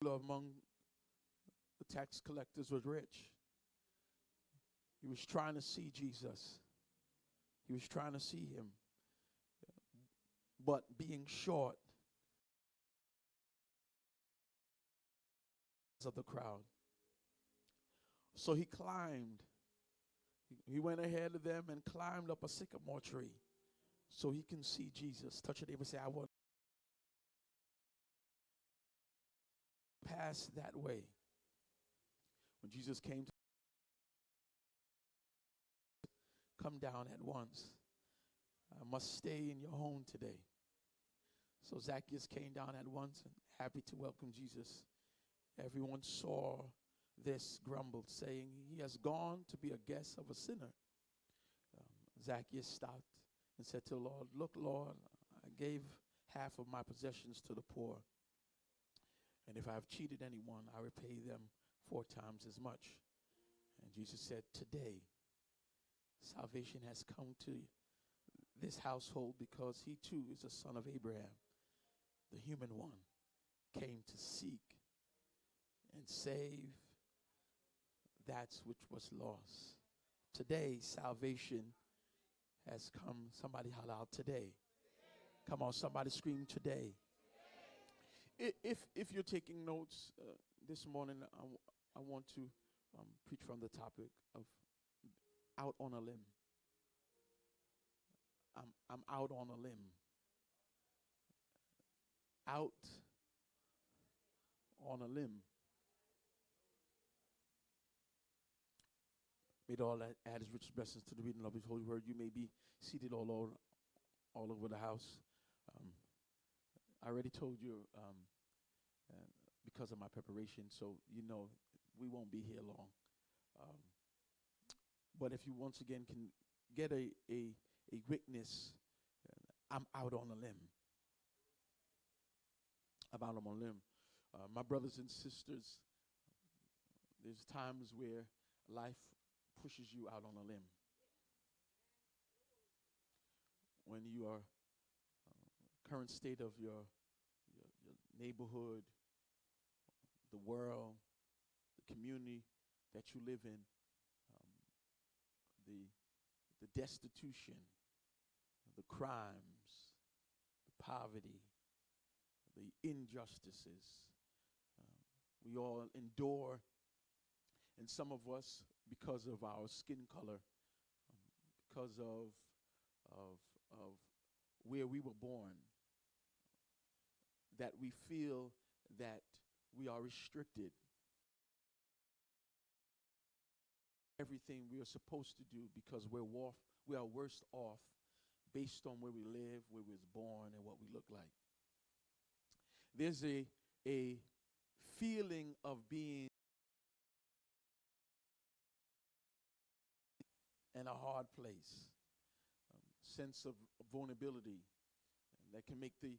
Among the tax collectors was rich. He was trying to see Jesus. He was trying to see him. But being short of the crowd. So he climbed. He went ahead of them and climbed up a sycamore tree so he can see Jesus. Touch your neighbor and say, I want to pass that way. When Jesus came to come down at once. I must stay in your home today. So Zacchaeus came down at once and happy to welcome Jesus. Everyone saw this, grumbled, saying, he has gone to be a guest of a sinner. Zacchaeus stopped and said to the Lord, look, Lord, I gave half of my possessions to the poor. And if I have cheated anyone, I repay them 4 times as much. And Jesus said, today, salvation has come to this household because he too is a son of Abraham. The human one came to seek and save that which was lost. Today, salvation has come. Somebody holler out today. Come on, somebody scream today. If you're taking notes this morning, I want to preach from the topic of out on a limb. I'm out on a limb. Out on a limb. May all that add his rich blessings to the reading of his holy word. You may be seated all over the house. I already told you because of my preparation, so you know we won't be here long. But if you once again can get a witness, I'm out on a limb. I'm out on a limb. My brothers and sisters, there's times where life pushes you out on a limb. When you are current state of your neighborhood, the world, the community that you live in, the destitution, the crimes, the poverty, the injustices. We all endure, and some of us, because of our skin color, because of where we were born, that we feel that we are restricted. Everything we are supposed to do because we are worse off based on where we live, where we was born, and what we look like. There's a feeling of being in a hard place, sense of vulnerability that can make the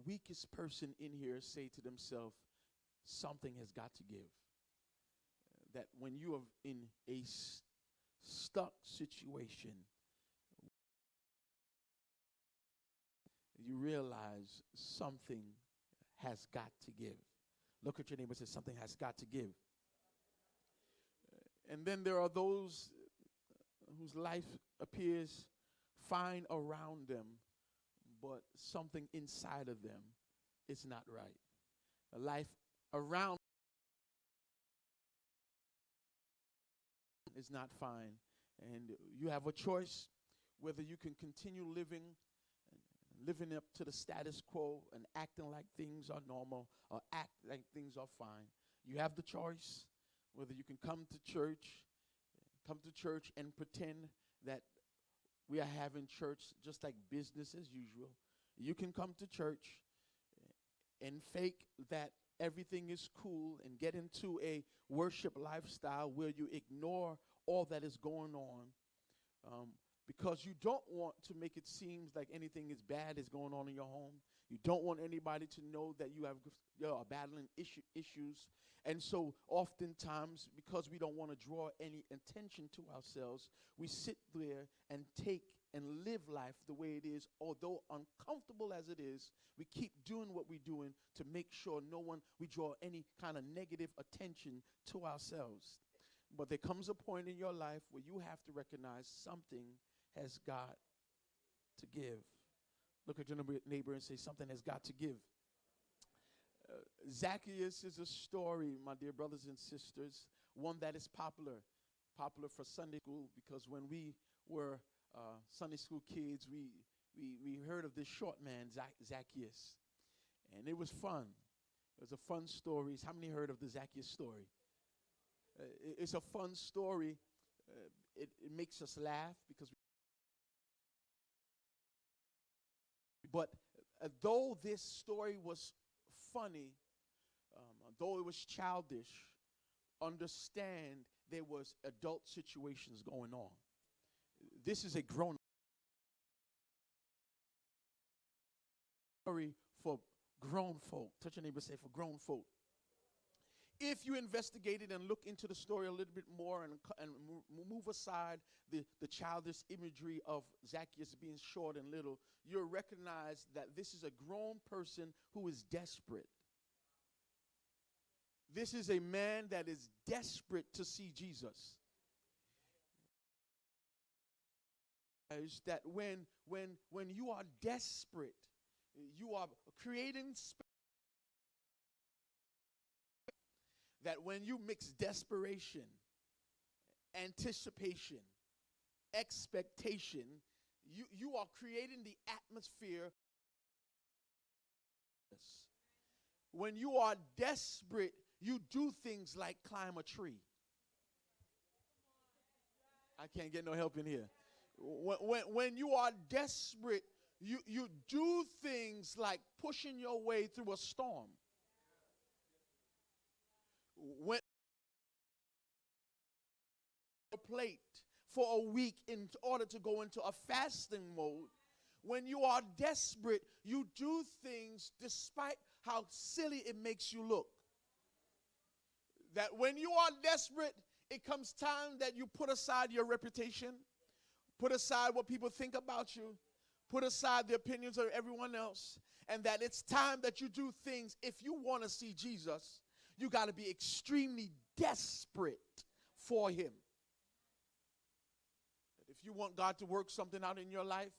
weakest person in here say to themselves, something has got to give. That when you are in a stuck situation, you realize something has got to give. Look at your neighbor and say, something has got to give. And then there are those whose life appears fine around them, but something inside of them is not right. A life around is not fine. And you have a choice whether you can continue living up to the status quo and acting like things are normal or act like things are fine. You have the choice whether you can come to church and pretend that we are having church just like business as usual. You can come to church and fake that everything is cool and get into a worship lifestyle where you ignore all that is going on because you don't want to make it seem like anything is bad is going on in your home. You don't want anybody to know that you are battling issues. And so oftentimes, because we don't want to draw any attention to ourselves, we sit there and take and live life the way it is, although uncomfortable as it is. We keep doing what we're doing to make sure we draw any kind of negative attention to ourselves. But there comes a point in your life where you have to recognize something has got to give. Look at your neighbor and say, something has got to give. Zacchaeus is a story, my dear brothers and sisters, one that is popular for Sunday school, because when we were Sunday school kids, we heard of this short man, Zacchaeus, and it was fun. It was a fun story. How many heard of the Zacchaeus story? It's a fun story. It makes us laugh but though this story was funny, though it was childish, understand there was adult situations going on. This is a grown story for grown folk. Touch your neighbor, say for grown folk. If you investigated and look into the story a little bit more and move aside the childish imagery of Zacchaeus being short and little, you'll recognize that this is a grown person who is desperate. This is a man that is desperate to see Jesus. Is that when you are desperate, you are creating space. That when you mix desperation, anticipation, expectation, you are creating the atmosphere. When you are desperate, you do things like climb a tree. I can't get no help in here. When you are desperate, you do things like pushing your way through a storm. When a plate for a week in order to go into a fasting mode. When you are desperate, you do things despite how silly it makes you look. That when you are desperate, it comes time that you put aside your reputation, put aside what people think about you, put aside the opinions of everyone else, and that it's time that you do things. If you want to see Jesus, you got to be extremely desperate for him. If you want God to work something out in your life,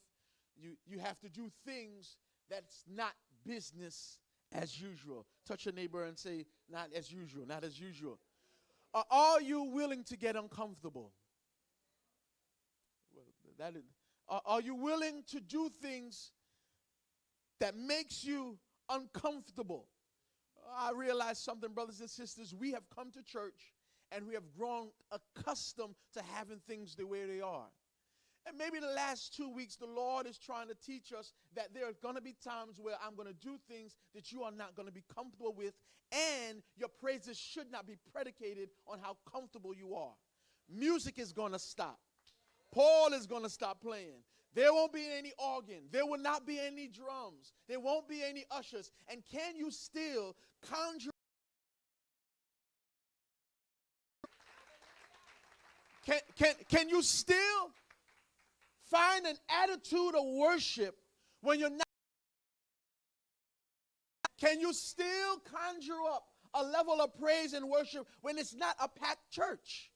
you have to do things that's not business as usual. Touch your neighbor and say, not as usual, not as usual. Are you willing to get uncomfortable? Are you willing to do things that makes you uncomfortable? I realize something, brothers and sisters. We have come to church and we have grown accustomed to having things the way they are. And maybe the last 2 weeks, the Lord is trying to teach us that there are going to be times where I'm going to do things that you are not going to be comfortable with, and your praises should not be predicated on how comfortable you are. Music is going to stop. Paul is going to stop playing. There won't be any organ. There will not be any drums. There won't be any ushers. And can you still conjure? Can you still find an attitude of worship when you're not? Can you still conjure up a level of praise and worship when it's not a packed church?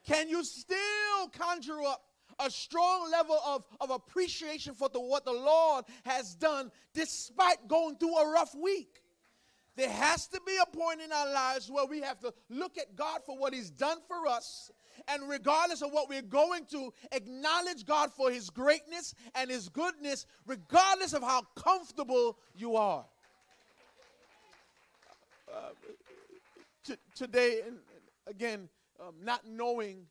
Can you still conjure up a strong level of appreciation for what the Lord has done despite going through a rough week? There has to be a point in our lives where we have to look at God for what he's done for us, and regardless of what we're going to, acknowledge God for his greatness and his goodness, regardless of how comfortable you are. Today, and again, not knowing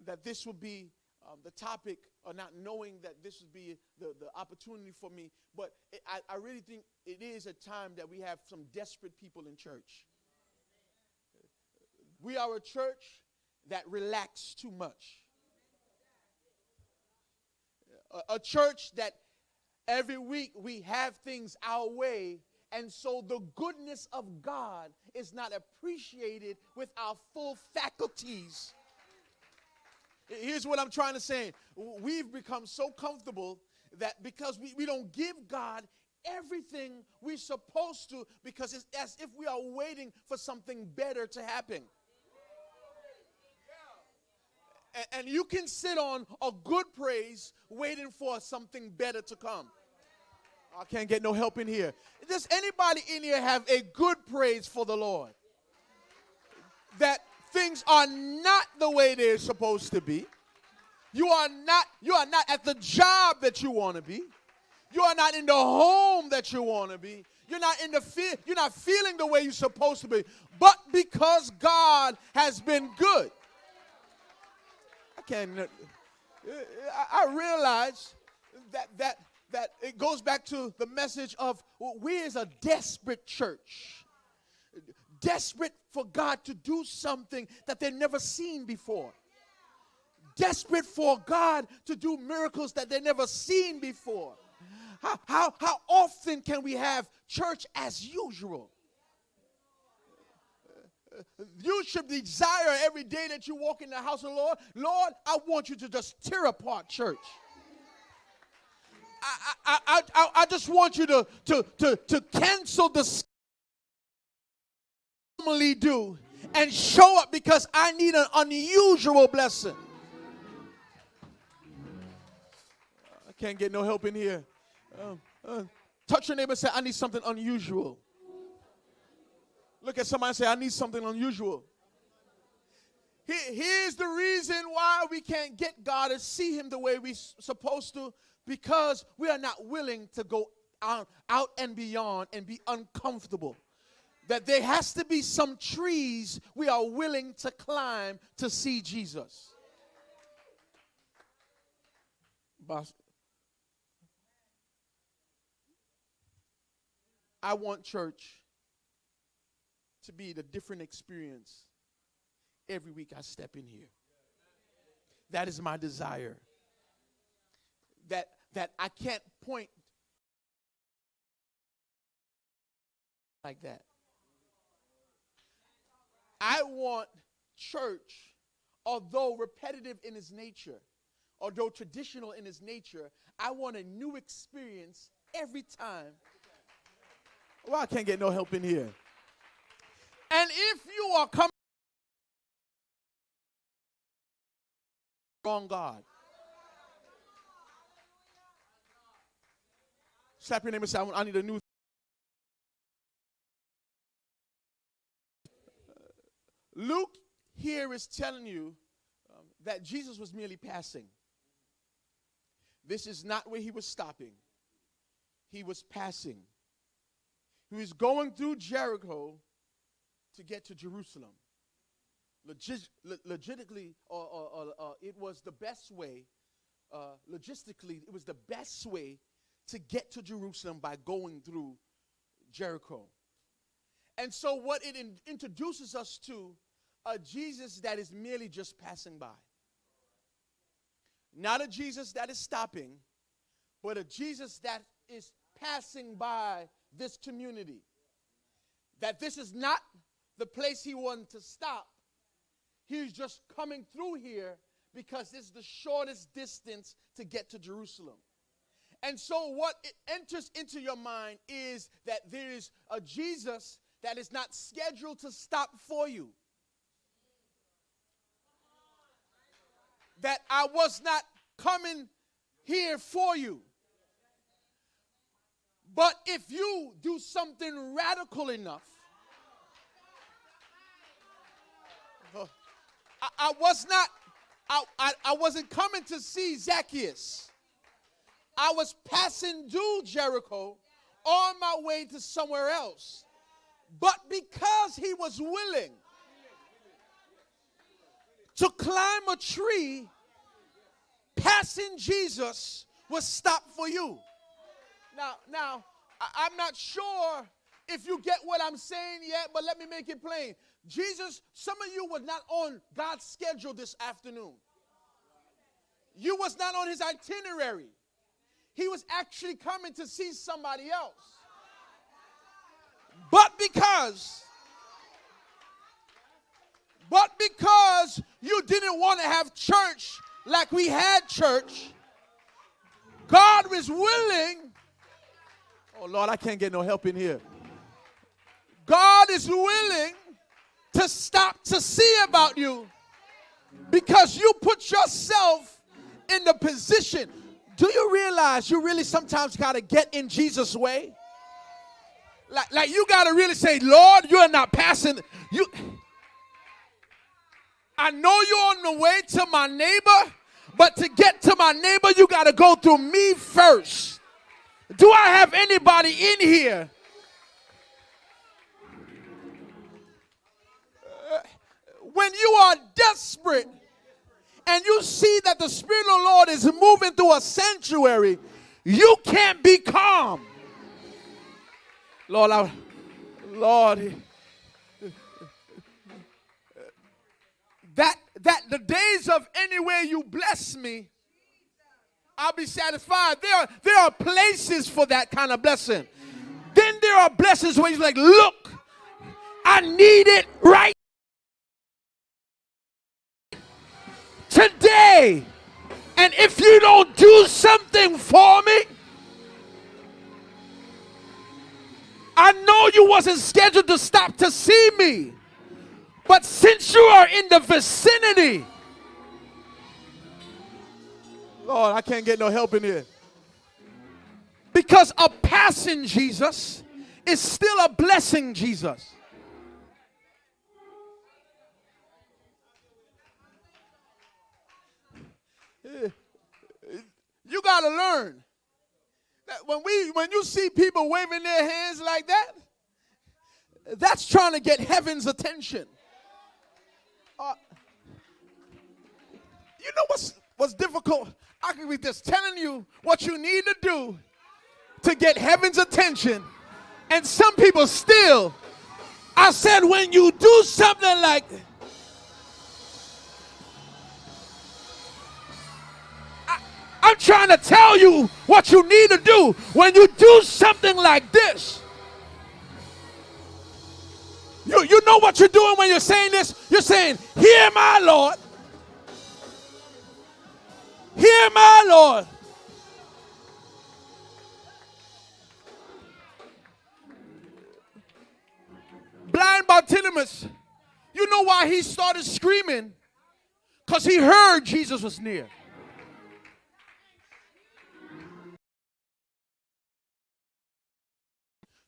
that this will be the topic, or not knowing that this would be the opportunity for me, but I really think it is a time that we have some desperate people in church. We are a church that relax too much. A church that every week we have things our way, and so the goodness of God is not appreciated with our full faculties. Here's what I'm trying to say. We've become so comfortable that because we don't give God everything we're supposed to, because it's as if we are waiting for something better to happen. And you can sit on a good praise waiting for something better to come. I can't get no help in here. Does anybody in here have a good praise for the Lord? That things are not the way they're supposed to be. You are not at the job that you want to be. You are not in the home that you want to be. You're not feeling the way you're supposed to be. But because God has been good. I realize that it goes back to the message of we as a desperate church. Desperate for God to do something that they've never seen before. Desperate for God to do miracles that they've never seen before. How often can we have church as usual? You should desire every day that you walk in the house of the Lord, Lord, I want you to just tear apart church. I just want you to cancel the normally do and show up, because I need an unusual blessing. I can't get no help in here. Touch your neighbor and say, I need something unusual. Look at somebody and say, I need something unusual. Here's the reason why we can't get God to see him the way we're supposed to, because we are not willing to go out and beyond and be uncomfortable. That there has to be some trees we are willing to climb to see Jesus. I want church to be the different experience every week I step in here. That is my desire. That I can't point like that. I want church, although repetitive in its nature, although traditional in its nature, I want a new experience every time. Well, I can't get no help in here. And if you are coming wrong God, slap your name and say, I need a new. Luke here is telling you that Jesus was merely passing. This is not where he was stopping. He was passing. He was going through Jericho to get to Jerusalem. Logistically, it was the best way. Logistically, it was the best way to get to Jerusalem by going through Jericho. And so what it introduces us to a Jesus that is merely just passing by. Not a Jesus that is stopping, but a Jesus that is passing by this community. That this is not the place he wanted to stop. He's just coming through here because this is the shortest distance to get to Jerusalem. And so what it enters into your mind is that there is a Jesus that is not scheduled to stop for you. That I was not coming here for you. But if you do something radical enough, I wasn't coming to see Zacchaeus. I was passing through Jericho on my way to somewhere else. But because he was willing to climb a tree, passing Jesus was stopped for you. Now, I'm not sure if you get what I'm saying yet, but let me make it plain. Jesus, some of you were not on God's schedule this afternoon. You was not on his itinerary. He was actually coming to see somebody else. But because you didn't want to have church like we had church, God was willing. Oh, Lord, I can't get no help in here. God is willing to stop to see about you because you put yourself in the position. Do you realize you really sometimes got to get in Jesus' way? Like you got to really say, Lord, you are not passing. I know you're on the way to my neighbor, but to get to my neighbor, you got to go through me first. Do I have anybody in here? When you are desperate and you see that the Spirit of the Lord is moving through a sanctuary, you can't be calm. Lord, that the days of anywhere you bless me, I'll be satisfied. There are places for that kind of blessing. Then there are blessings where you're like, look, I need it right today. And if you don't do something for me, I know you wasn't scheduled to stop to see me. But since you are in the vicinity, Lord, I can't get no help in here. Because a passing Jesus is still a blessing Jesus. You got to learn that when you see people waving their hands like that, that's trying to get heaven's attention. You know what's difficult? I can be just telling you what you need to do to get heaven's attention. And some people still, I said, when you do something like, I'm trying to tell you what you need to do when you do something like this. You know what you're doing when you're saying this? You're saying, hear my Lord. Hear my Lord. Blind Bartimaeus, you know why he started screaming? Because he heard Jesus was near.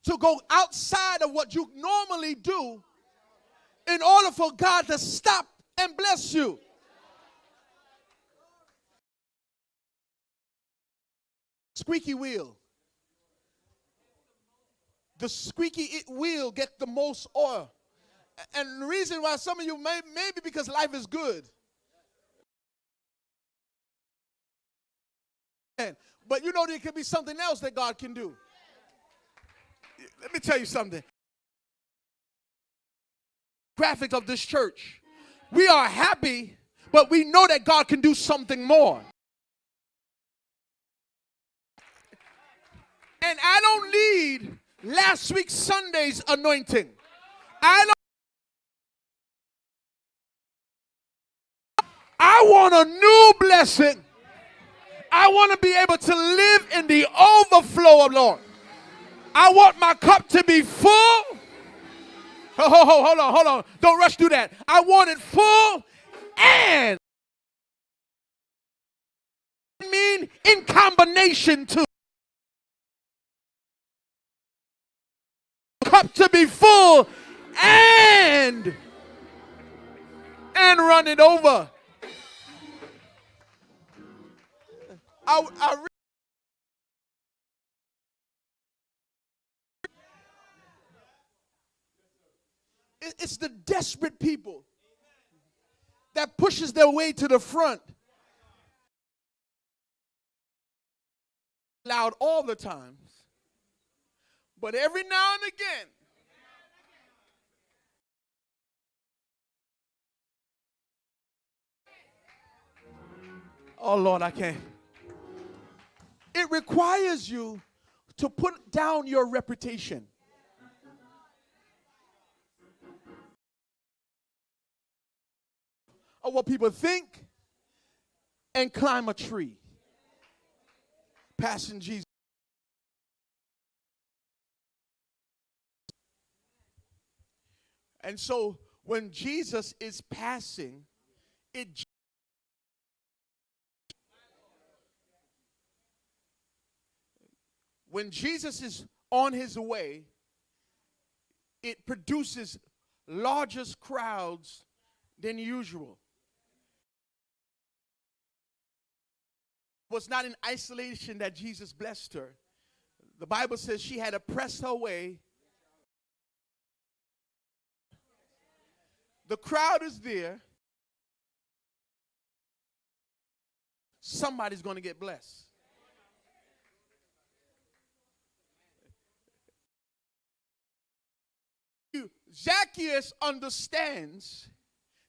To go outside of what you normally do in order for God to stop and bless you. Squeaky wheel. The squeaky wheel get the most oil. And the reason why some of you maybe because life is good. But you know there could be something else that God can do. Let me tell you something. Graphics of this church. We are happy, but we know that God can do something more. And I don't need last week Sunday's anointing. I want a new blessing. I want to be able to live in the overflow of Lord. I want my cup to be full. Hold on. Don't rush through that. I want it full and in combination too. Cup to be full and run it over. It's the desperate people that pushes their way to the front. Loud all the times, but every now and again, oh Lord, I can't. It requires you to put down your reputation. of what people think and climb a tree. Passing Jesus. And so when Jesus is passing, when Jesus is on his way, it produces largest crowds than usual. It was not in isolation that Jesus blessed her. The Bible says she had to press her way. The crowd is there. Somebody's going to get blessed. Zacchaeus understands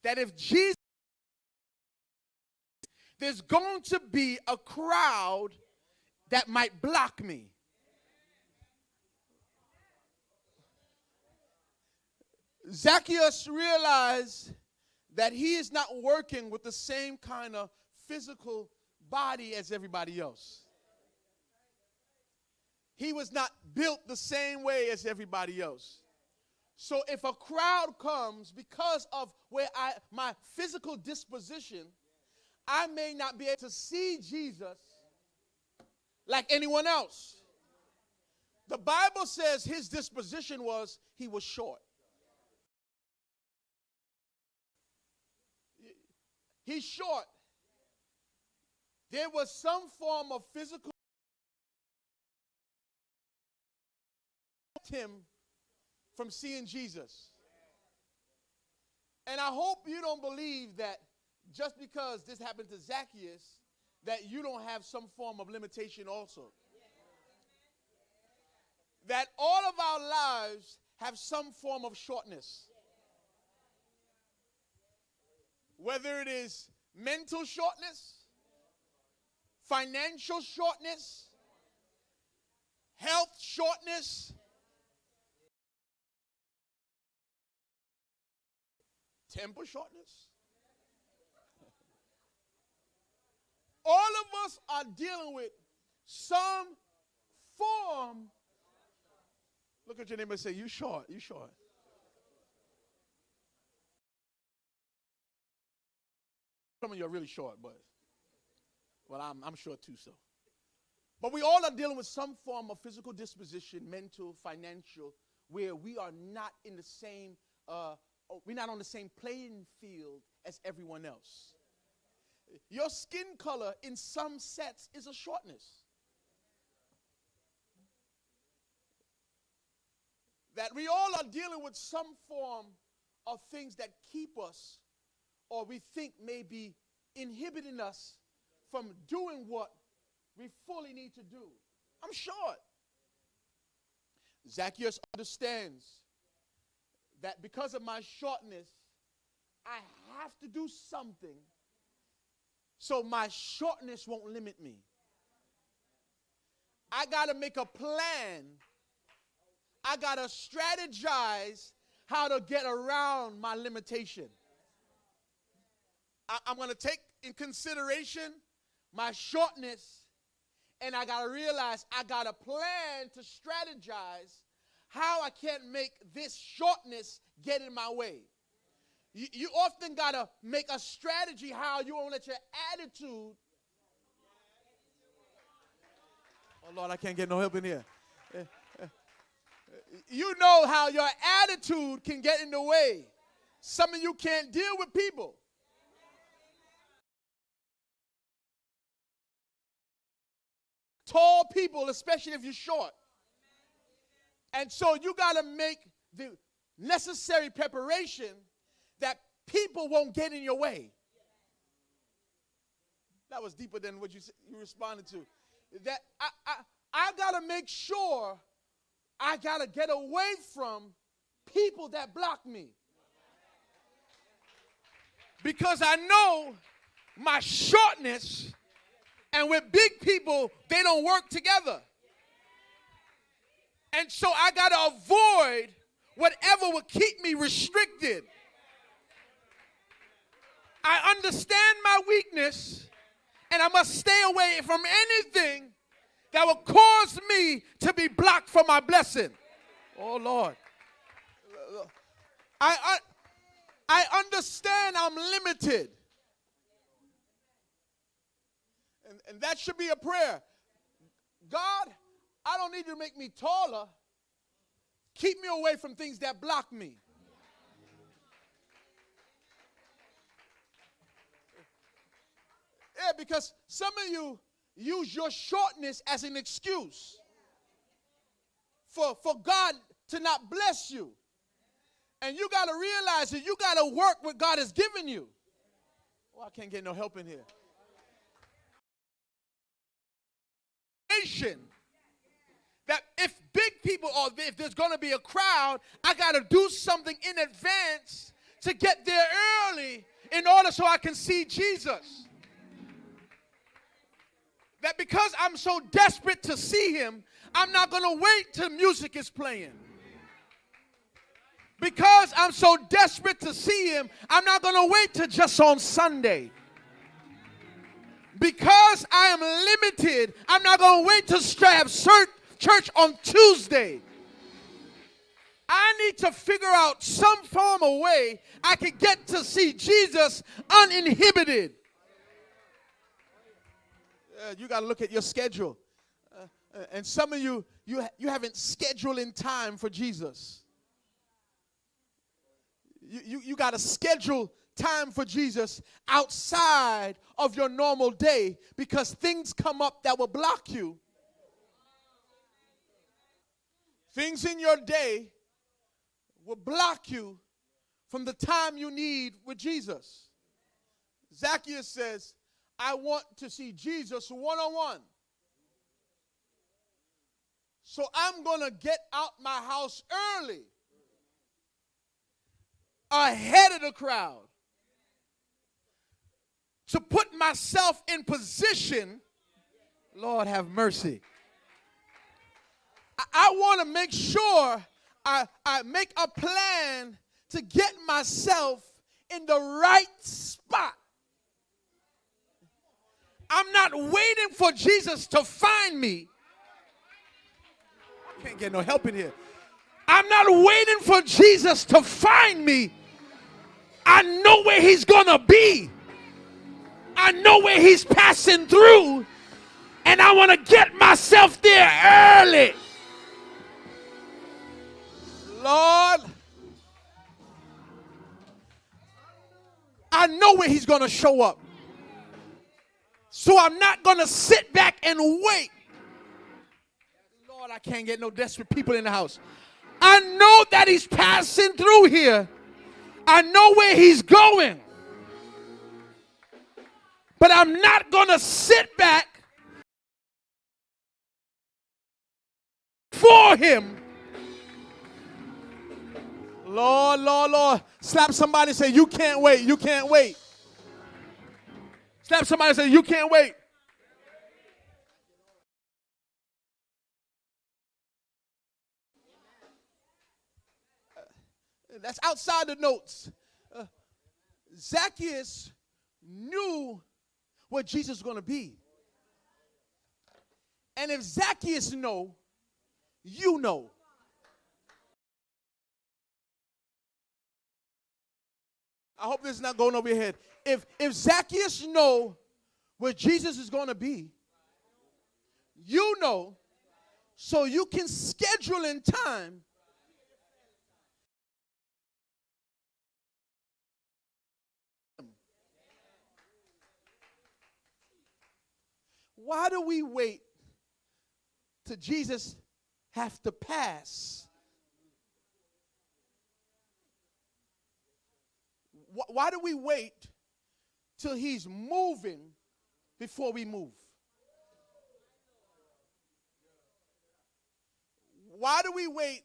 that if Jesus, there's going to be a crowd that might block me. Zacchaeus realized that he is not working with the same kind of physical body as everybody else. He was not built the same way as everybody else. So if a crowd comes because of my physical disposition, I may not be able to see Jesus like anyone else. The Bible says his disposition was he was short. He's short. There was some form of physical him from seeing Jesus. And I hope you don't believe that just because this happened to Zacchaeus, that you don't have some form of limitation also. That all of our lives have some form of shortness. Whether it is mental shortness, financial shortness, health shortness, temper shortness. All of us are dealing with some form. Look at your neighbor and say, you short, you short. Some of you are really short, but I'm short too, so. But we all are dealing with some form of physical disposition, mental, financial, where we are not in the same, we're not on the same playing field as everyone else. Your skin color in some sets is a shortness. That we all are dealing with some form of things that keep us, or we think may be inhibiting us from doing what we fully need to do. I'm short. Zacchaeus understands that because of my shortness, I have to do something so my shortness won't limit me. I got to make a plan. I got to strategize how to get around my limitation. I'm going to take in consideration my shortness, and I got to realize I got a plan to strategize how I can't make this shortness get in my way. You often got to make a strategy how you won't let your attitude. Oh, Lord, I can't get no help in here. You know how your attitude can get in the way. Some of you can't deal with people. Tall people, especially if you're short. And so you got to make the necessary preparation that people won't get in your way. That was deeper than what you responded to. That I got to make sure I got to get away from people that block me. Because I know my shortness, and with big people, they don't work together. And so I got to avoid whatever will keep me restricted. I understand my weakness, and I must stay away from anything that will cause me to be blocked from my blessing. Oh, Lord. I understand I'm limited. And that should be a prayer. God, I don't need you to make me taller. Keep me away from things that block me. Yeah, because some of you use your shortness as an excuse for God to not bless you. And you got to realize that you got to work what God has given you. Oh, I can't get no help in here. That if big people or if there's going to be a crowd, I got to do something in advance to get there early in order so I can see Jesus. That because I'm so desperate to see him, I'm not going to wait till music is playing. Because I'm so desperate to see him, I'm not going to wait till just on Sunday. Because I am limited, I'm not going to wait to have church on Tuesday. I need to figure out some form of way I can get to see Jesus uninhibited. You got to look at your schedule. And some of you haven't scheduled in time for Jesus. You got to schedule time for Jesus outside of your normal day because things come up that will block you. Things in your day will block you from the time you need with Jesus. Zacchaeus says, I want to see Jesus one-on-one. So I'm going to get out my house early, ahead of the crowd, to put myself in position. Lord have mercy. I want to make sure I make a plan to get myself in the right spot. I'm not waiting for Jesus to find me. I can't get no help in here. I'm not waiting for Jesus to find me. I know where he's going to be. I know where he's passing through. And I want to get myself there early. Lord, I know where he's going to show up. So I'm not going to sit back and wait. Lord, I can't get no desperate people in the house. I know that he's passing through here. I know where he's going. But I'm not going to sit back for him. Lord, Lord, Lord. Slap somebody and say, you can't wait. You can't wait. Slap somebody and say, you can't wait. That's outside the notes. Zacchaeus knew what Jesus was going to be. And if Zacchaeus know, you know. I hope this is not going over your head. If Zacchaeus know where Jesus is going to be, you know, so you can schedule in time. Why do we wait till Jesus have to pass? Why do we wait till he's moving before we move? Why do we wait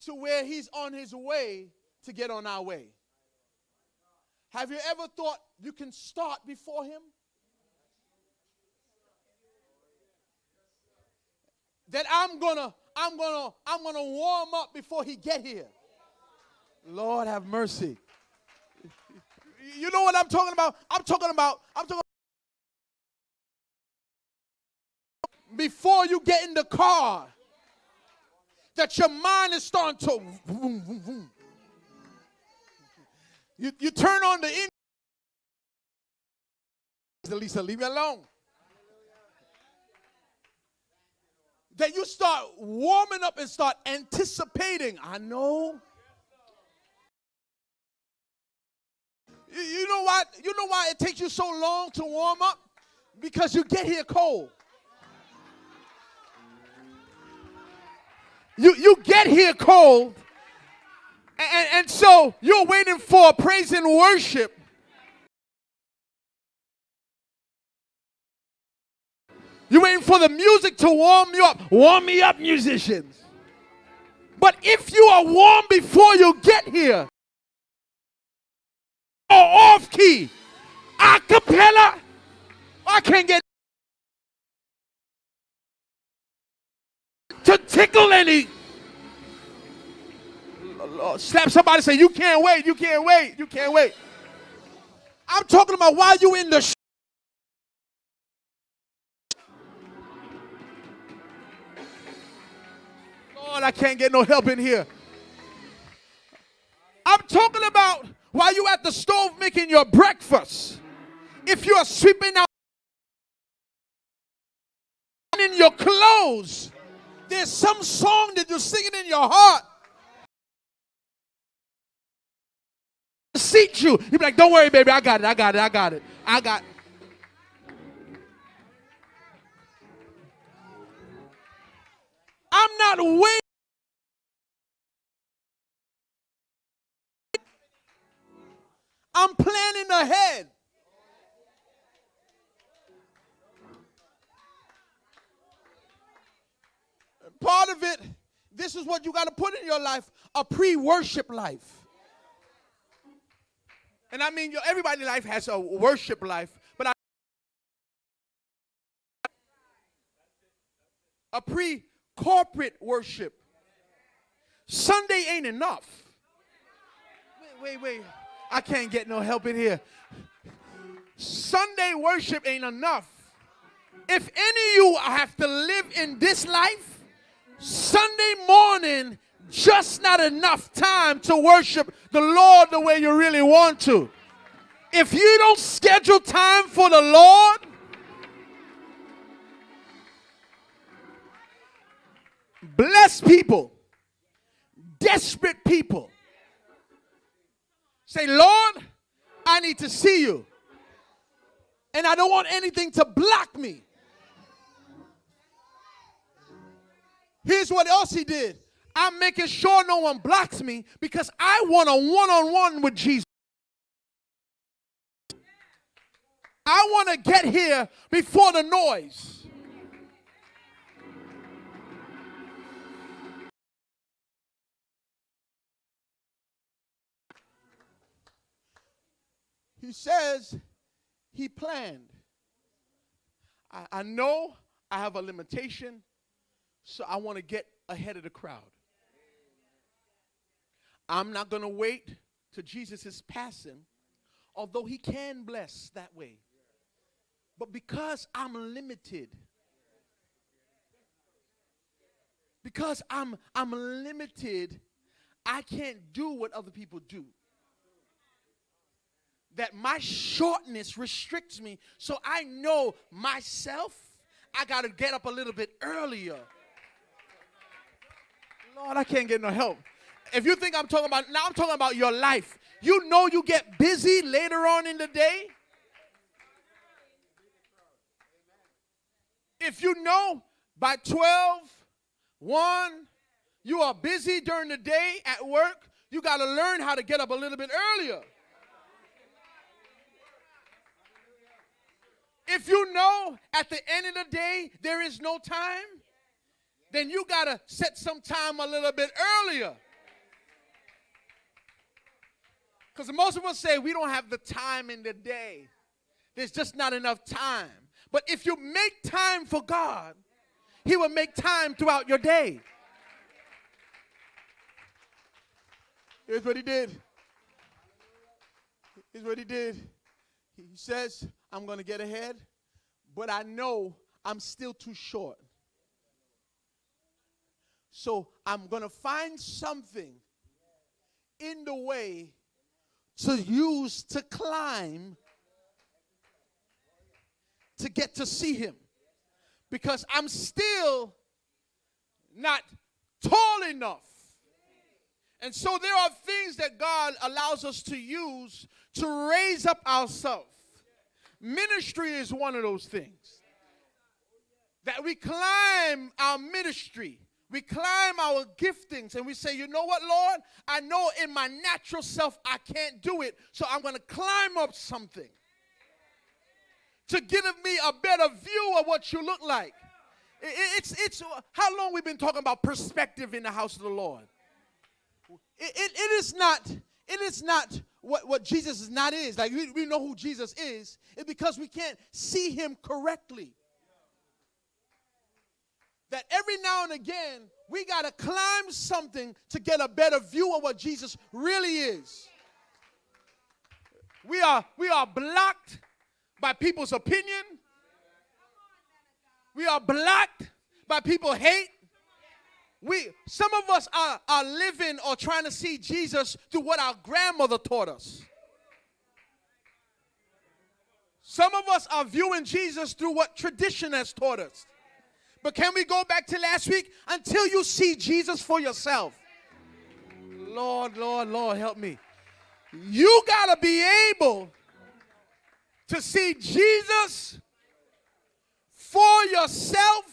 to where he's on his way to get on our way? Have you ever thought you can start before him? That I'm gonna warm up before he get here. Lord have mercy. You know what I'm talking about? I'm talking about before you get in the car, that your mind is starting to vroom, vroom, vroom. You turn on the engine. Lisa, leave me alone. That you start warming up and start anticipating. I know. You know why? You know why it takes you so long to warm up? Because you get here cold. You get here cold, and so you're waiting for praise and worship. You're waiting for the music to warm you up. Warm me up, musicians. But if you are warm before you get here, or off key, a cappella, I can't get to tickle any. Slap somebody, say, you can't wait, you can't wait, you can't wait. I'm talking about while you in the Lord, I can't get no help in here. I'm talking about while you at the stove making your breakfast. If you are sweeping out in your clothes, there's some song that you're singing in your heart. Seat you. You be like, don't worry, baby, I got it, I got it, I got it. I got it. I'm not waiting. I'm planning ahead. Part of it, this is what you got to put in your life, a pre-worship life. And I mean, everybody's life has a worship life, but a pre-corporate worship. Sunday ain't enough. Wait. I can't get no help in here. Sunday worship ain't enough. If any of you have to live in this life, Sunday morning, just not enough time to worship the Lord the way you really want to. If you don't schedule time for the Lord, blessed people, desperate people, say, Lord, I need to see you. And I don't want anything to block me. Here's what else he did. I'm making sure no one blocks me because I want a one-on-one with Jesus. I want to get here before the noise. He says he planned. I know I have a limitation, so I want to get ahead of the crowd. I'm not going to wait till Jesus is passing, although he can bless that way. But because I'm limited, I can't do what other people do. That my shortness restricts me, so I know myself, I got to get up a little bit earlier. Lord, I can't get no help. If you think I'm talking about, now I'm talking about your life. You know you get busy later on in the day. If you know by 12, 1, you are busy during the day at work, you got to learn how to get up a little bit earlier. If you know at the end of the day there is no time, then you got to set some time a little bit earlier. Because most of us say we don't have the time in the day. There's just not enough time. But if you make time for God, he will make time throughout your day. Here's what he did. Here's what he did. He says, I'm going to get ahead, but I know I'm still too short. So I'm going to find something in the way to use to climb to get to see him. Because I'm still not tall enough. And so there are things that God allows us to use to raise up ourselves. Ministry is one of those things. That we climb our ministry. We climb our giftings and we say, you know what, Lord? I know in my natural self I can't do it, so I'm going to climb up something to give me a better view of what you look like. It's how long we've been talking about perspective in the house of the Lord. It is not what Jesus is not is. Like we know who Jesus is. It's because we can't see him correctly. That every now and again, we got to climb something to get a better view of what Jesus really is. We are blocked by people's opinion. We are blocked by people's hate. Some of us are living or trying to see Jesus through what our grandmother taught us. Some of us are viewing Jesus through what tradition has taught us. But can we go back to last week? Until you see Jesus for yourself. Lord, help me. You got to be able to see Jesus for yourself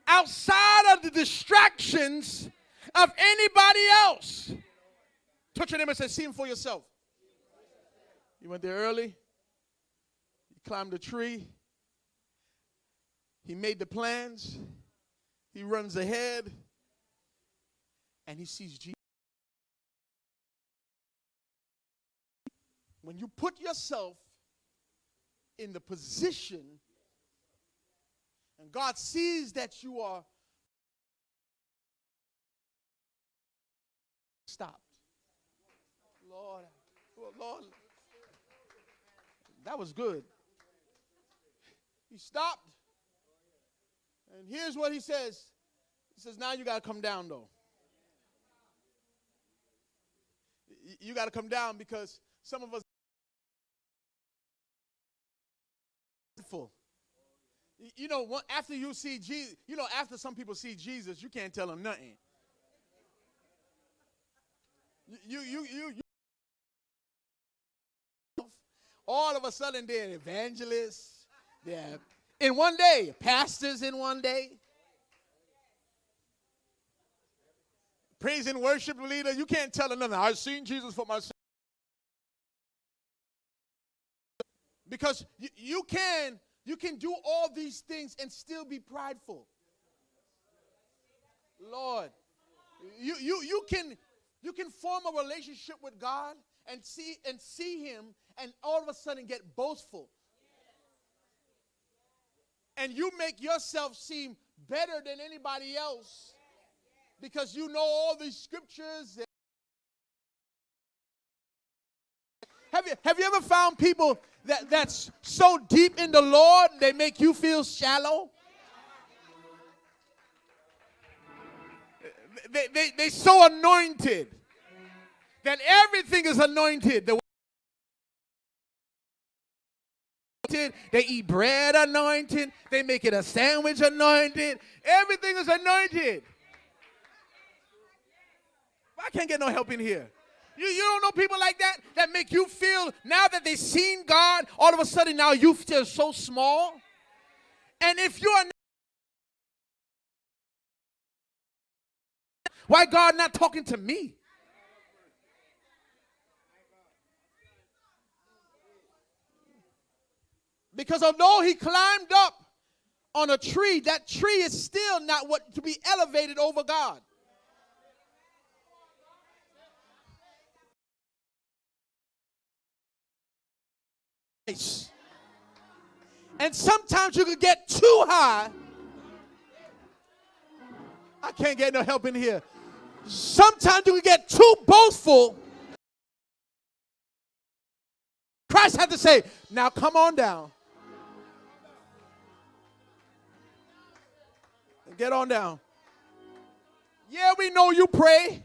outside of the distractions of anybody else. Touch your neighbor and say, see him for yourself. You went there early. You climbed a tree. He made the plans. He runs ahead. And he sees Jesus. When you put yourself in the position and God sees that you are stopped. Lord, that was good. He stopped. And here's what he says. He says, now you got to come down, though. You got to come down because some of us full. You know, after you see Jesus, you know, after some people see Jesus, you can't tell them nothing. You all of a sudden they're evangelists. They're in one day, pastors in one day. Praise and worship leader, you can't tell them nothing. I've seen Jesus for myself. Because you can do all these things and still be prideful. Lord, you can form a relationship with God and see him and all of a sudden get boastful. And you make yourself seem better than anybody else because you know all these scriptures. Have you ever found people that's so deep in the Lord they make you feel shallow? They so anointed that everything is anointed. They eat bread anointed. They make it a sandwich anointed. Everything is anointed. I can't get no help in here. You don't know people like that make you feel, now that they've seen God, all of a sudden now you feel so small. And if you are not, why God not talking to me? Because although he climbed up on a tree, that tree is still not what to be elevated over God. And sometimes you can get too high. I can't get no help in here. Sometimes you can get too boastful Christ had to say, now come on down. Get on down. Yeah, we know you pray.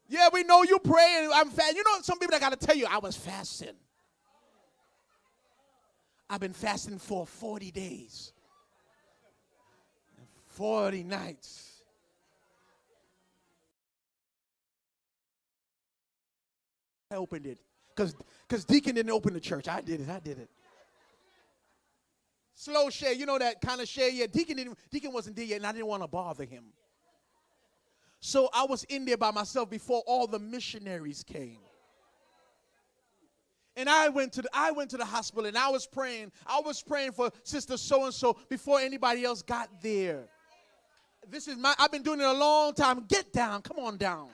Yeah, we know you pray, and I'm fast. You know, some people that got to tell you, I was fasting. I've been fasting for 40 days. 40 nights. I opened it. Because Deacon didn't open the church. I did it. Slow share. You know that kind of share? Yeah, Deacon wasn't there yet, and I didn't want to bother him. So I was in there by myself before all the missionaries came. And I went to the hospital, and I was praying. I was praying for Sister So-and-so before anybody else got there. I've been doing it a long time. Get down. Come on down.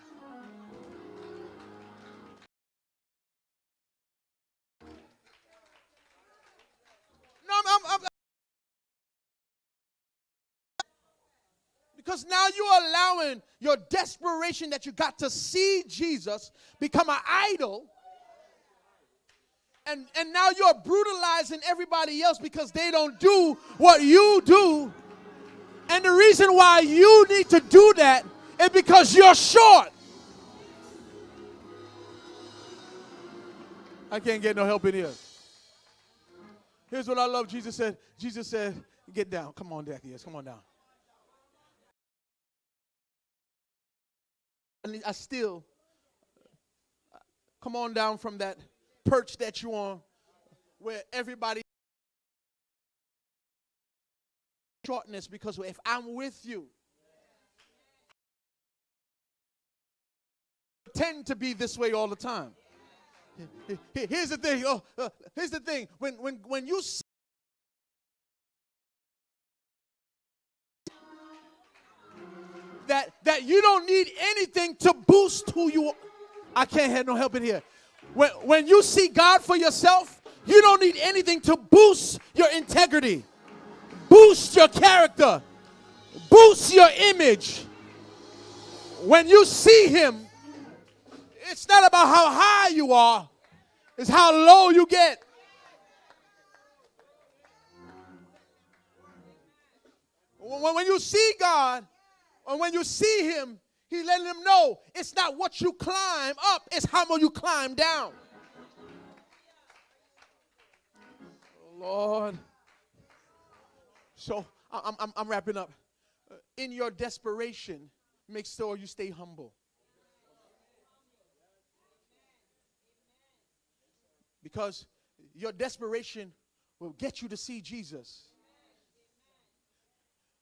No, I'm because now you're allowing your desperation that you got to see Jesus become an idol. And now you're brutalizing everybody else because they don't do what you do. And the reason why you need to do that is because you're short. I can't get no help in here. Here's what I love. Jesus said, get down. Come on, Zacchaeus. Come on down. And I still, come on down from that perch that you're on where everybody shortness, because if I'm with you, I tend to be this way all the time. Here's the thing. Here's the thing. When you see that you don't need anything to boost who you are. I can't have no help in here. When you see God for yourself, you don't need anything to boost your integrity, boost your character, boost your image. When you see him, it's not about how high you are, it's how low you get. When you see God, or when you see him, he's letting them know it's not what you climb up, it's how much you climb down. Oh, Lord. So I'm wrapping up. In your desperation, make sure you stay humble. Because your desperation will get you to see Jesus.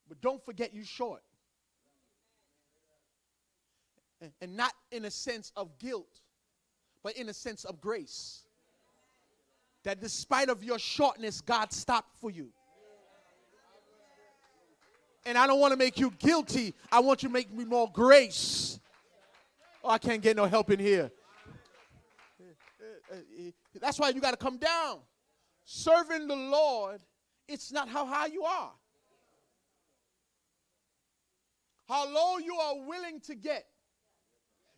But don't forget you're short. And not in a sense of guilt, but in a sense of grace. That despite of your shortness, God stopped for you. And I don't want to make you guilty. I want you to make me more grace. Oh, I can't get no help in here. That's why you got to come down. Serving the Lord, it's not how high you are. How low you are willing to get.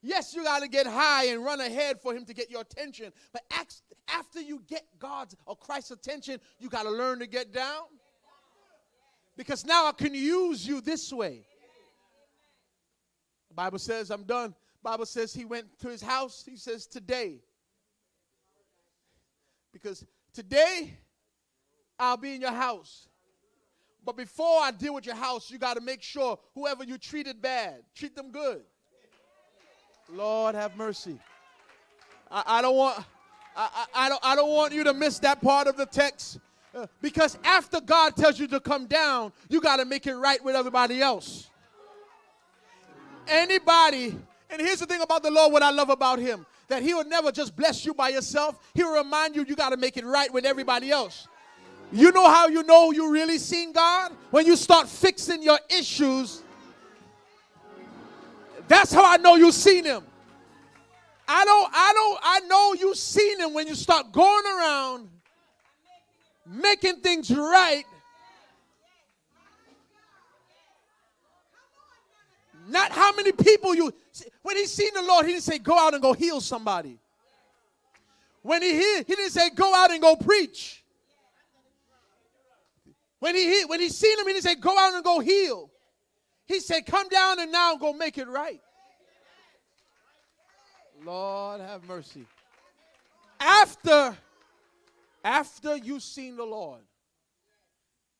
Yes, you got to get high and run ahead for him to get your attention. But after you get God's or Christ's attention, you got to learn to get down. Because now I can use you this way. The Bible says, I'm done. The Bible says he went to his house. He says, today. Because today, I'll be in your house. But before I deal with your house, you got to make sure whoever you treated bad, treat them good. Lord have mercy. I don't want you to miss that part of the text, because after God tells you to come down, you got to make it right with everybody else. Anybody, and here's the thing about the Lord, what I love about him, that he will never just bless you by yourself. He will remind you got to make it right with everybody else. You know how you know you really seen God? When you start fixing your issues. That's how I know you've seen him. I know you've seen him when you start going around making things right. Not how many people you, when he seen the Lord, he didn't say go out and go heal somebody. When he didn't say go out and go preach. When he seen him, he didn't say go out and go heal. He said come down and now go make it right. Lord have mercy. After you seen the Lord,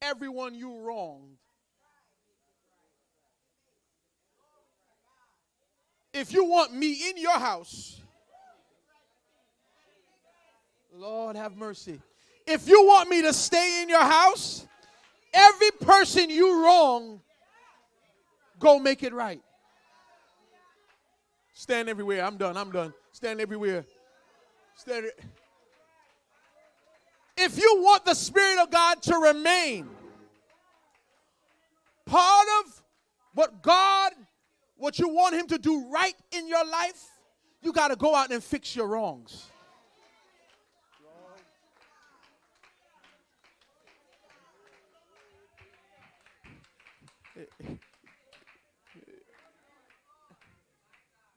everyone you wronged, if you want me in your house, Lord have mercy. If you want me to stay in your house, every person you wrong, go make it right. Stand everywhere. I'm done. Stand everywhere. Stand. If you want the Spirit of God to remain, part of what you want him to do right in your life, you got to go out and fix your wrongs.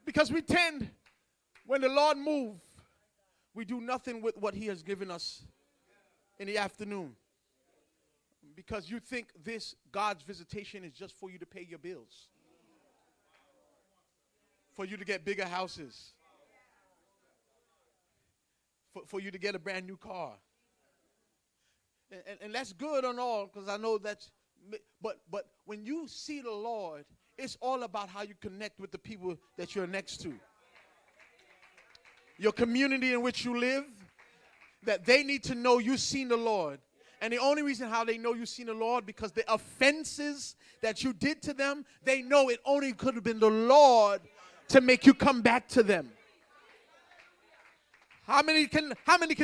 Because we tend, when the Lord moves, we do nothing with what he has given us in the afternoon. Because you think this God's visitation is just for you to pay your bills. For you to get bigger houses. For you to get a brand new car. And that's good and all, because I know that's, but when you see the Lord, it's all about how you connect with the people that you're next to. Your community in which you live, that they need to know you've seen the Lord. And the only reason how they know you've seen the Lord, because the offenses that you did to them, they know it only could have been the Lord to make you come back to them. How many can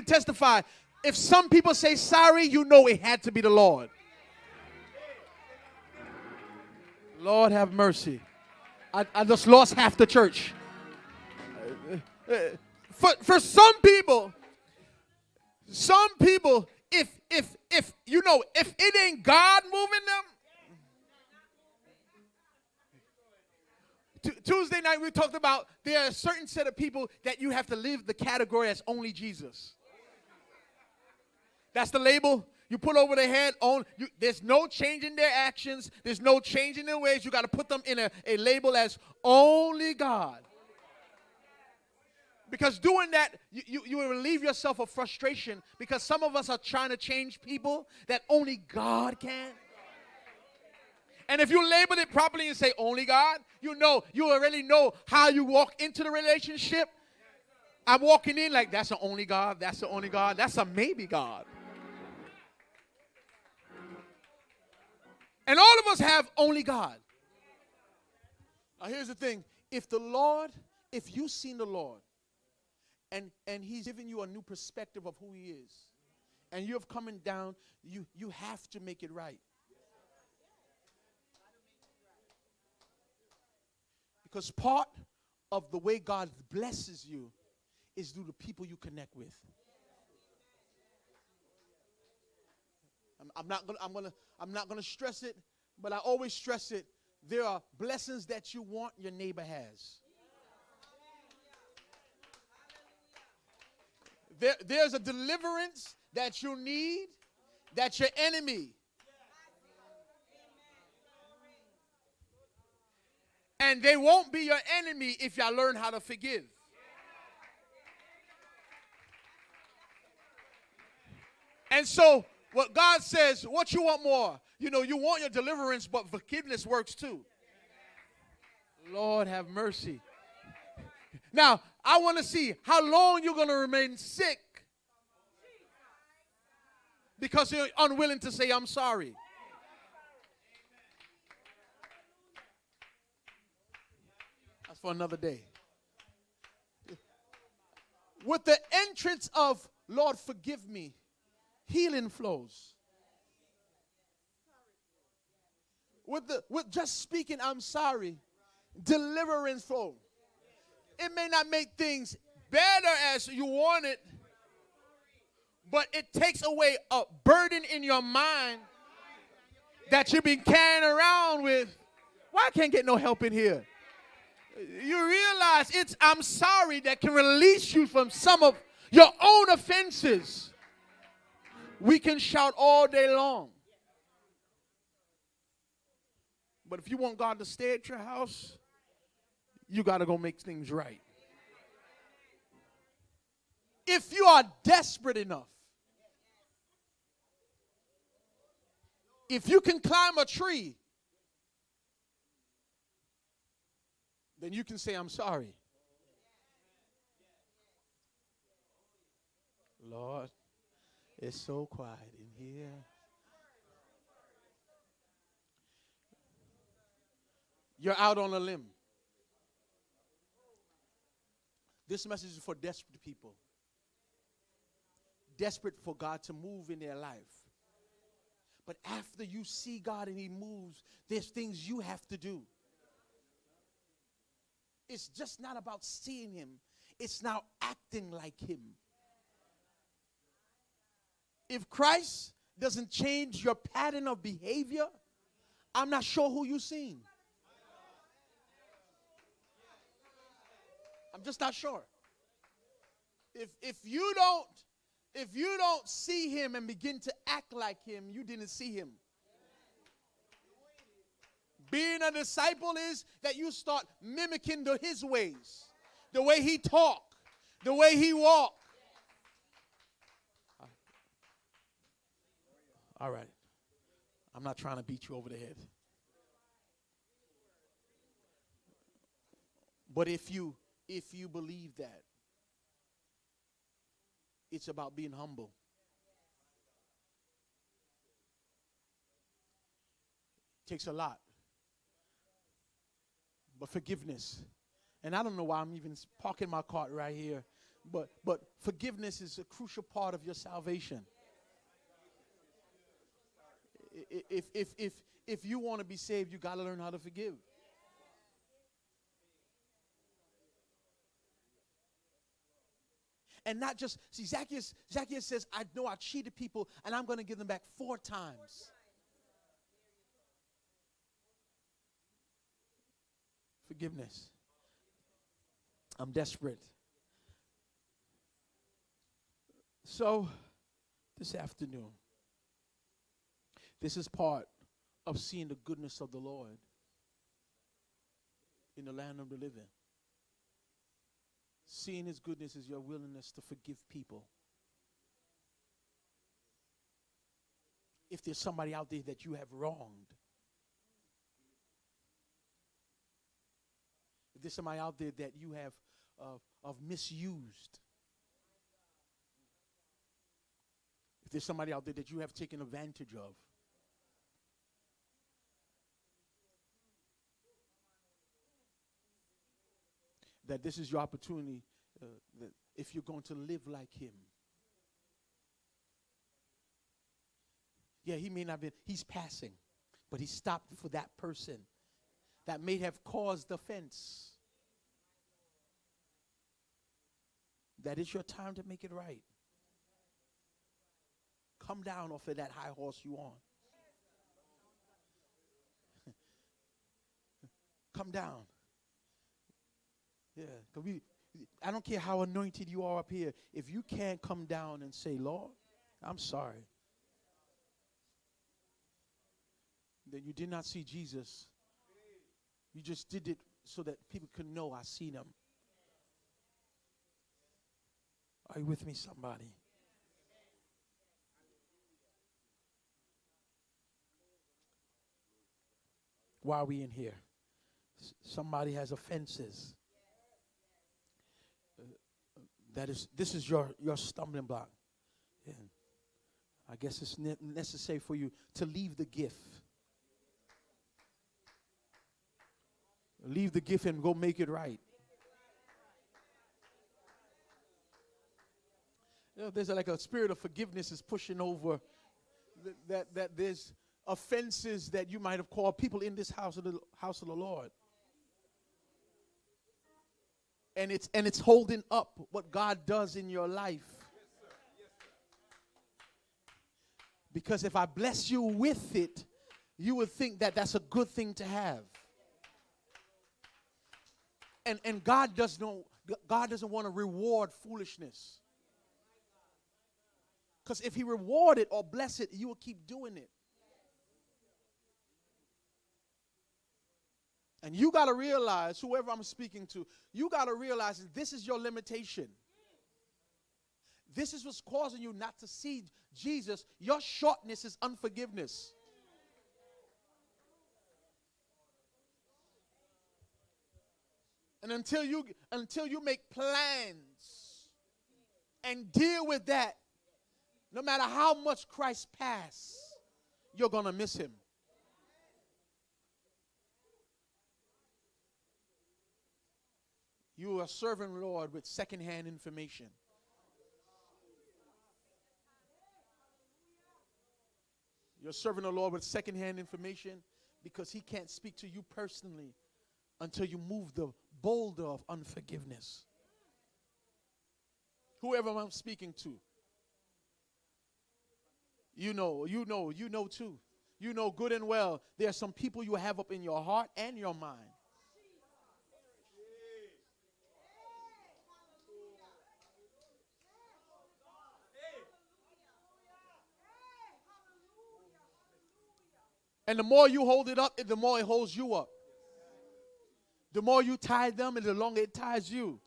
testify? If some people say sorry, you know it had to be the Lord. Lord have mercy. I just lost half the church. For some people, if it ain't God moving them. Tuesday night we talked about there are a certain set of people that you have to live the category as only Jesus. That's the label you put over their head. There's no change in their actions. There's no change in their ways. You got to put them in a label as only God. Because doing that, you will relieve yourself of frustration, because some of us are trying to change people that only God can. And if you label it properly and say only God, you already know how you walk into the relationship. I'm walking in like that's the only God, that's the only God, that's a maybe God. And all of us have only God. Now here's the thing. If you've seen the Lord, and he's given you a new perspective of who he is, and you're coming down, you have to make it right. Because part of the way God blesses you is through the people you connect with. I'm not gonna stress it, but I always stress it. There are blessings that you want your neighbor has. There's a deliverance that you need that your enemy. And they won't be your enemy if y'all learn how to forgive. And so what God says, what you want more? You want your deliverance, but forgiveness works too. Lord have mercy. Now, I want to see how long you're going to remain sick because you're unwilling to say, I'm sorry. That's for another day. With the entrance of, Lord, forgive me, healing flows. With just speaking, I'm sorry, deliverance flows. It may not make things better as you want it, but it takes away a burden in your mind that you've been carrying around with. Why I can't get no help in here? You realize it's I'm sorry that can release you from some of Your own offenses, we can shout all day long. But if you want God to stay at your house, you got to go make things right. If you are desperate enough, if you can climb a tree, then you can say, I'm sorry. Lord, it's so quiet in here. You're out on a limb. This message is for desperate people. Desperate for God to move in their life. But after you see God and he moves, there's things you have to do. It's just not about seeing him. It's now acting like him. If Christ doesn't change your pattern of behavior, I'm not sure who you've seen. I'm just not sure. If you don't see him and begin to act like him, you didn't see him. Being a disciple is that you start mimicking his ways, the way he talked, the way he walked. All right. I'm not trying to beat you over the head. But if you believe that, it's about being humble. It takes a lot. But forgiveness. And I don't know why I'm even parking my cart right here. But forgiveness is a crucial part of your salvation. If you want to be saved, you got to learn how to forgive. And not just, see, Zacchaeus says, I know I cheated people, and I'm going to give them back 4 times. Forgiveness. I'm desperate. So, this afternoon, this is part of seeing the goodness of the Lord in the land of the living. Seeing his goodness is your willingness to forgive people. If there's somebody out there that you have wronged, if there's somebody out there that you have misused, if there's somebody out there that you have taken advantage of, that this is your opportunity, that if you're going to live like him. Yeah, he may not be, he's passing, but he stopped for that person that may have caused offense. That is your time to make it right. Come down off of that high horse you on. Come down. Yeah, because I don't care how anointed you are up here. If you can't come down and say, Lord, I'm sorry, then you did not see Jesus. You just did it so that people could know I seen him. Are you with me, somebody? Why are we in here? Somebody has offenses. This is your stumbling block. And I guess it's necessary for you to leave the gift. Leave the gift and go make it right. You know, there's like a spirit of forgiveness is pushing over that there's offenses that you might have called people in this house of the Lord. And it's holding up what God does in your life. Because if I bless you with it, you would think that that's a good thing to have. And God doesn't want to reward foolishness. Because if he rewarded or blessed it, you will keep doing it. And you got to realize, whoever I'm speaking to, you got to realize that this is your limitation. This is what's causing you not to see Jesus. Your shortness is unforgiveness. And until you make plans and deal with that, no matter how much Christ pass, you're going to miss him. You are serving Lord with secondhand information. You're serving the Lord with secondhand information because he can't speak to you personally until you move the boulder of unforgiveness. Whoever I'm speaking to, you know too. You know good and well there are some people you have up in your heart and your mind. And the more you hold it up, the more it holds you up. The more you tie them, and the longer it ties you.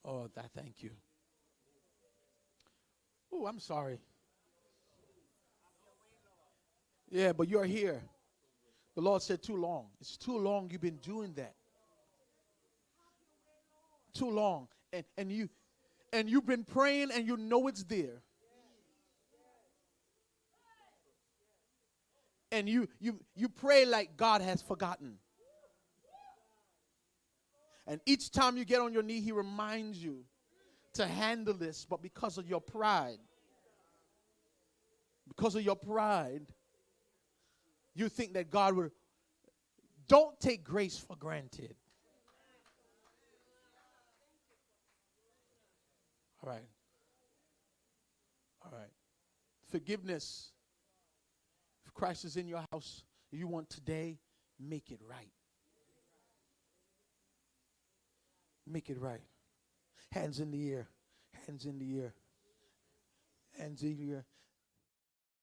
Oh, I thank you. Oh, I'm sorry. Yeah, but you're here. The Lord said too long. It's too long you've been doing that. Too long. And you've been praying and you know it's there. And you pray like God has forgotten. And each time you get on your knee, he reminds you to handle this. But because of your pride, you think that God would. Don't take grace for granted. All right. All right. Forgiveness. If Christ is in your house, you want today, make it right. Make it right. Hands in the air. Hands in the air. Hands in the air.